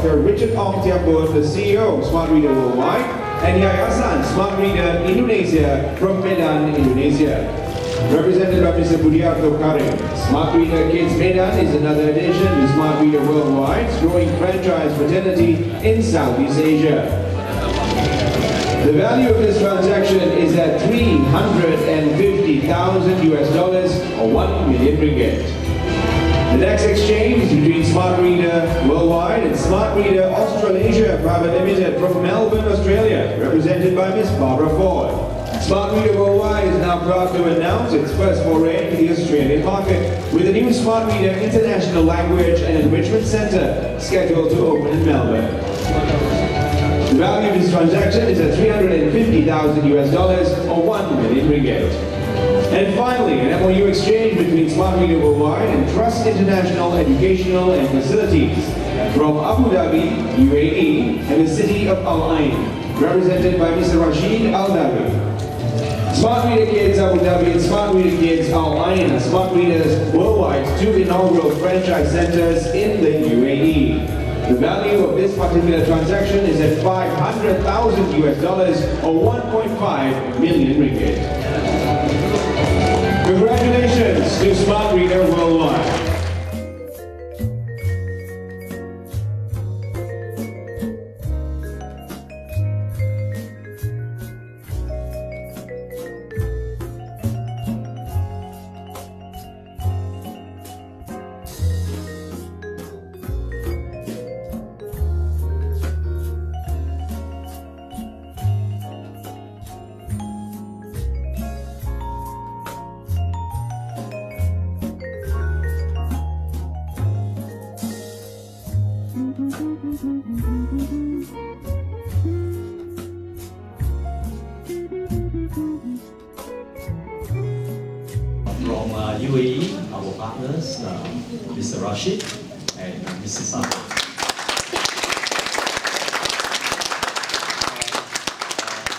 Dr. Richard Ong Tiambun, the CEO of Smart Reader Worldwide, and Yayasan Smart Reader Indonesia from Medan, Indonesia. Represented by Mr. Budiarto Karim. Smart Reader Kids Medan is another addition to Smart Reader Worldwide's growing franchise fraternity in Southeast Asia. The value of this transaction is at 350,000 US dollars or 1 million ringgit. The next exchange is between Smart Reader Worldwide and Smart Reader Australasia Private Limited from Melbourne, Australia, represented by Ms. Barbara Ford. Smart Reader Worldwide is now proud to announce its first foray into the Australian market with a new Smart Reader International Language and Enrichment Centre scheduled to open in Melbourne. The value of this transaction is at 350,000 US dollars or 1 million ringgit. And finally, an MOU exchange between Smart Reader Worldwide and Trust International Educational and Facilities from Abu Dhabi, UAE, and the city of Al Ain, represented by Mr. Rashid Al Dhabi. Smart Reader Kids Abu Dhabi and Smart Reader Kids Al Ain are Smart Readers Worldwide's two inaugural franchise centers in the UAE. The value of this particular transaction is at 500,000 US dollars or 1.5 million ringgit. Congratulations. Congratulations to Smart Reader Worldwide. From UAE, our partners, Mr. Rashid and Mrs. Saad.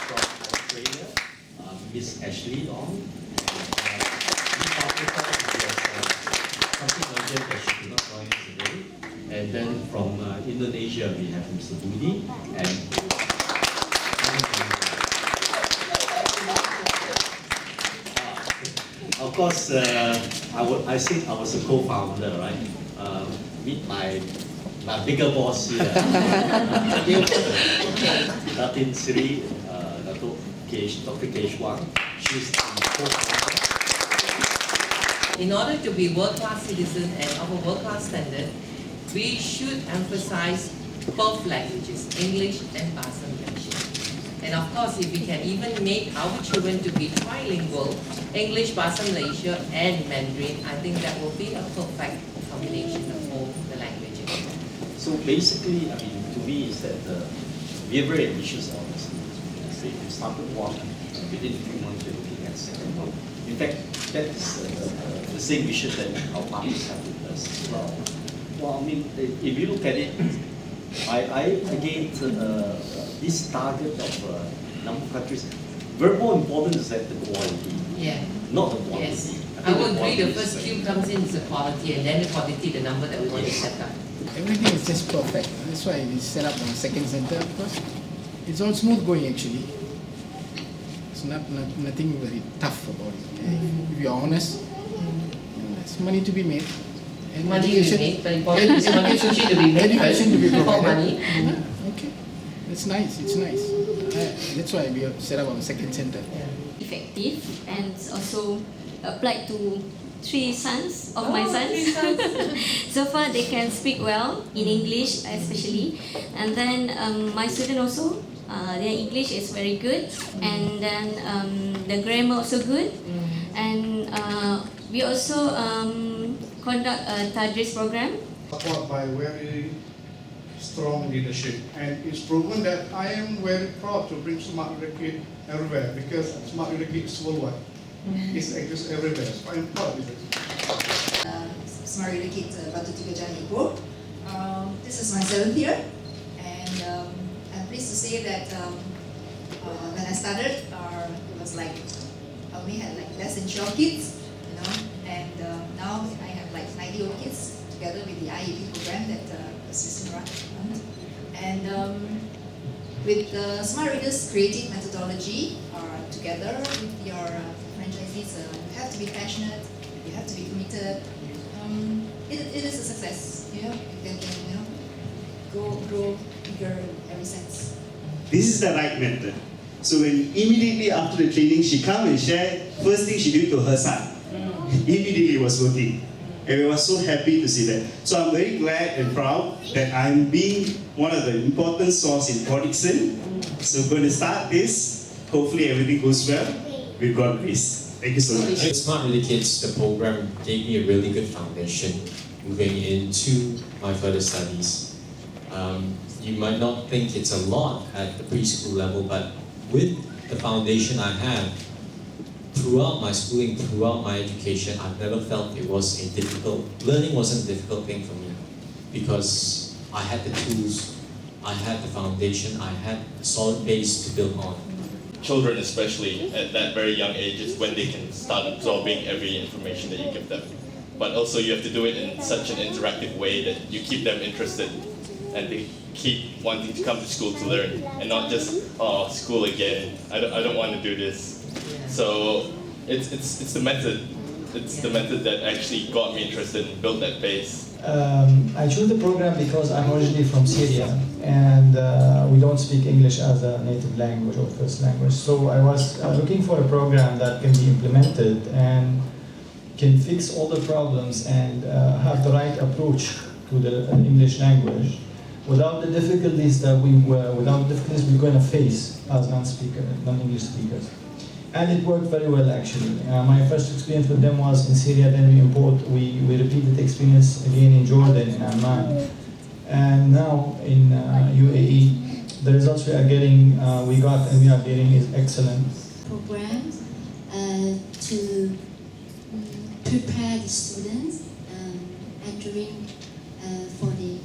From Australia, Miss Ashley Long. Something urgent that she could not join us today. And then from Indonesia, we have Mr. Budi and of course, I think I was a co-founder, right? Meet my bigger boss here, Datin Sri, Dr. Keshwang. She's the co-founder. In order to be world-class citizen and of a world-class standard, we should emphasize both languages, English and Bahasa Malaysia. And of course, if we can even make our children to be trilingual, English, Bahasa Malaysia and Mandarin, I think that will be a perfect combination of all the languages. So basically, I mean, to me, is that we are very ambitious on this. We started one, within 3 months we're looking at second one. In fact, that's the same vision that our partners have with us as well. Well, I mean, if you look at it, I again, this target of number of countries, very more important is that the quality, not the quantity. Yes. I would agree the first cube comes in is the quality and then the quantity, the number that we want to set up. Everything is just perfect. That's why we set up our second center because it's all smooth going actually. It's nothing very tough about it. If you're honest, there's money to be made. And Money to be made, but important is money to be made. Education to be Before provided. money. Okay, it's nice. It's nice. That's why we have set up our second center. Effective and also applied to 3 sons of my sons. 3 sons. So far they can speak well in English especially, and then my student also their English is very good, and then the grammar also good, and we also conduct a Tadris program. Support by very strong leadership, and it's proven that I am very proud to bring Smart Reader Kit everywhere because Smart Reader Kit is worldwide. It exists everywhere, so I'm proud of it. Smart Reader Kit Batu Tiga Jalan Ipoh. This is my 7th year, and I'm pleased to say that when I started, it was like we had like less than 12 kids, and now I have like 90 old kids together with the IEP program that Assistant run. And with the Smart Readers creative methodology, together with your franchisees, you have to be passionate, you have to be committed. It is a success. You can grow bigger every sense. This is the right method. So when immediately after the training she come and share, first thing she did to her son. Immediately it was working. And we were so happy to see that. So I'm very glad and proud that I'm being one of the important source in Prodixon. So we're going to start this. Hopefully everything goes well. We've got grace. Thank you so much. Smart Reader Kids, the program gave me a really good foundation moving into my further studies. You might not think it's a lot at the preschool level, but with the foundation I have, throughout my schooling, throughout my education, I've never felt it was a difficult, learning wasn't a difficult thing for me because I had the tools, I had the foundation, I had a solid base to build on. Children, especially at that very young age, is when they can start absorbing every information that you give them. But also you have to do it in such an interactive way that you keep them interested and they keep wanting to come to school to learn and not just, oh, school again, I don't want to do this. So it's the method it's the method that actually got me interested and built that base. I chose the program because I'm originally from Syria and we don't speak English as a native language or first language. So I was looking for a program that can be implemented and can fix all the problems and have the right approach to the English language without the difficulties that we're going to face as non-English speakers. And it worked very well actually. My first experience with them was in Syria, then we repeated the experience again in Jordan, in Amman. And now in UAE, the results we are getting, we are getting is excellent. Programs to prepare the students entering for the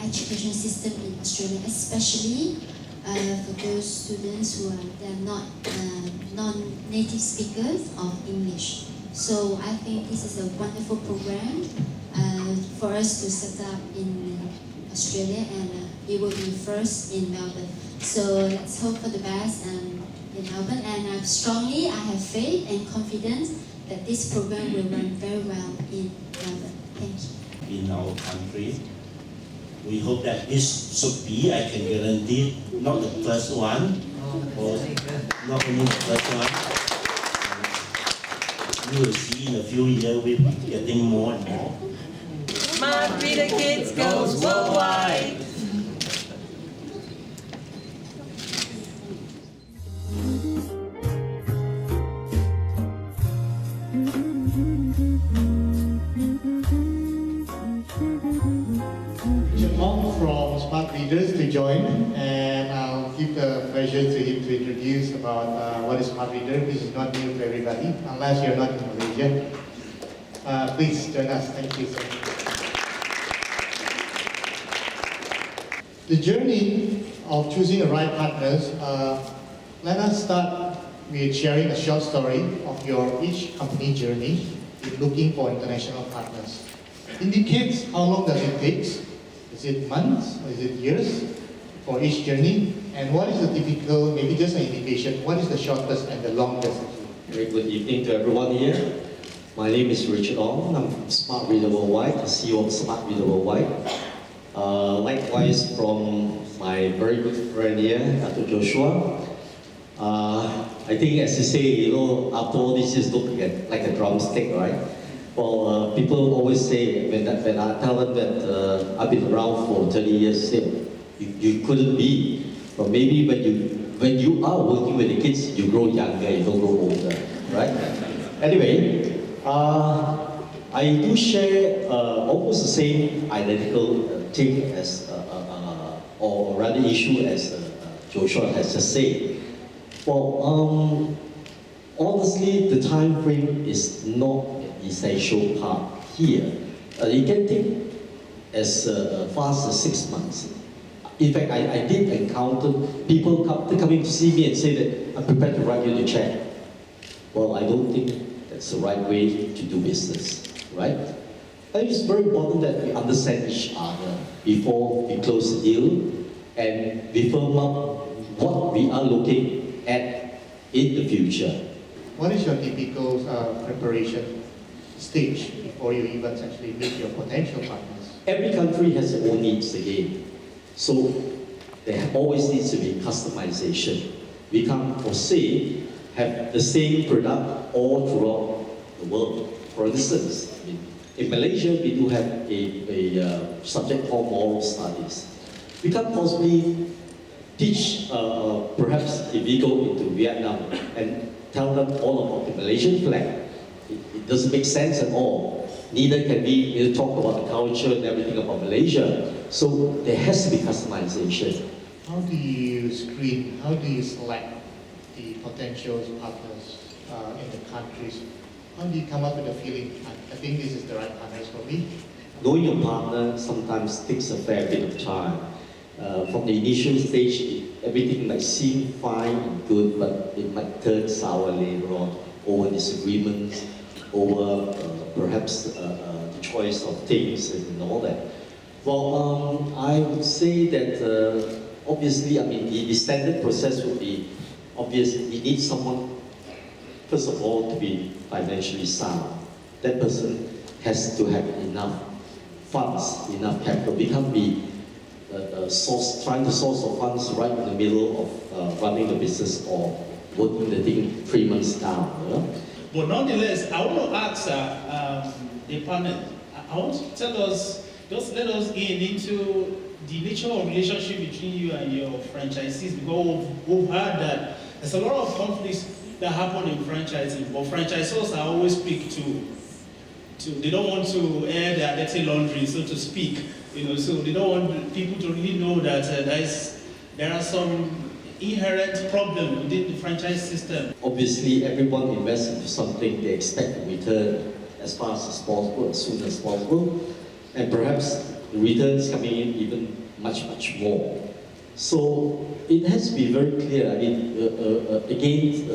education system in Australia, especially for those students who are not non-native speakers of English. So I think this is a wonderful program for us to set up in Australia, and it will be first in Melbourne. So let's hope for the best in Melbourne, and I have faith and confidence that this program will run very well in Melbourne. Thank you. In our country, we hope that this should be, I can guarantee, not the first one, or not only the first one. You will see in a few years we'll be getting more and more. Smart Reader Kids goes worldwide. From Smart Readers to join, and I'll give the pleasure to him to introduce about what is Smart Reader. This is not new to everybody, unless you're not in Malaysia. Please join us. Thank you so much. The journey of choosing the right partners, let us start with sharing a short story of your each company journey in looking for international partners. Indicates how long does it take. Is it months or is it years for each journey? And what is the typical, maybe just an indication, what is the shortest and the longest? Very good evening to everyone here. My name is Richard Ong. I'm from Smart Reader Worldwide, the CEO of Smart Reader Worldwide. Likewise from my very good friend here, Dr. Joshua. I think as you say, after all this is looking at like a drumstick, right? Well, people always say, when I tell them that I've been around for 30 years, say, you couldn't be. But maybe when you are working with the kids, you grow younger, you don't grow older, right? Anyway, I do share almost the same identical thing as, or rather issue as Joshua has just said. Well, honestly, the time frame is not essential part here. You can take as fast as 6 months. In fact, I did encounter people coming to see me and say that I'm prepared to write you the check. Well, I don't think that's the right way to do business, right? And it's very important that we understand each other before we close the deal and we firm up what we are looking at in the future. What is your typical preparation stage before you even actually meet your potential partners? Every country has their own needs again. So there always needs to be customization. We can't foresee have the same product all throughout the world. For instance, in Malaysia we do have a subject called moral studies. We can't possibly teach, perhaps if we go into Vietnam and tell them all about the Malaysian flag. It doesn't make sense at all. Neither can we talk about the culture and everything about Malaysia. So there has to be customization. How do you screen, how do you select the potential partners in the countries? How do you come up with a feeling, I think this is the right partners for me? Knowing your partner sometimes takes a fair bit of time. From the initial stage, everything might seem fine and good, but it might turn sour later on over disagreements, over perhaps the choice of things and all that. Well, I would say that obviously, the standard process would be obvious. You need someone, first of all, to be financially sound. That person has to have enough funds, enough capital. We can't be trying to source of funds right in the middle of running the business or working the thing 3 months down. You know? But nonetheless, I want to ask the panel, I want to tell us, just let us in into the nature of relationship between you and your franchisees, because we've heard that there's a lot of conflicts that happen in franchising, but franchisors are always quick to they don't want to air their dirty laundry, so to speak, you know, so they don't want people to really know that there are some inherent problem within the franchise system. Obviously, everyone invests into something, they expect a return as fast as possible, as soon as possible, and perhaps the returns coming in even much more. So it has to be very clear. I mean, again,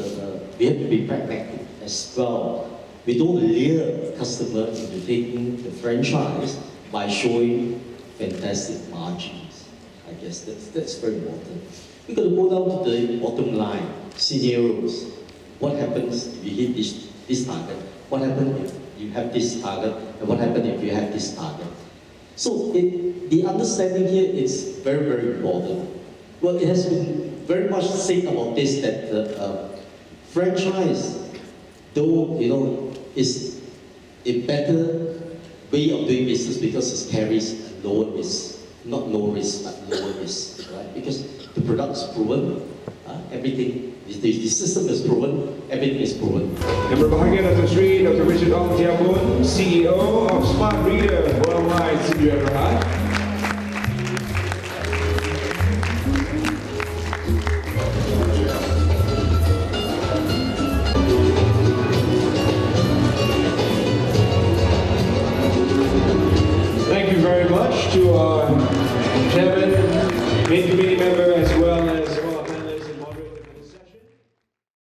we have to be pragmatic as well. We don't lure the customer into taking the franchise by showing fantastic margins. I guess that's very important. We've got to go down to the bottom line, scenarios. What happens if you hit this target? What happens if you have this target? And what happens if you have this target? So the understanding here is very, very important. Well, it has been very much said about this that the franchise, though, you know, is a better way of doing business because it carries a lower risk. Not low risk, but lower risk, right? Because the product's proven, everything, the system is proven, everything is proven. Yang berbahagia Dr. Sri Dr. Richard Ong Tiamun, CEO of Smart Reader Worldwide, Studio Berhad. Thank you very much to our chairman, main committee member,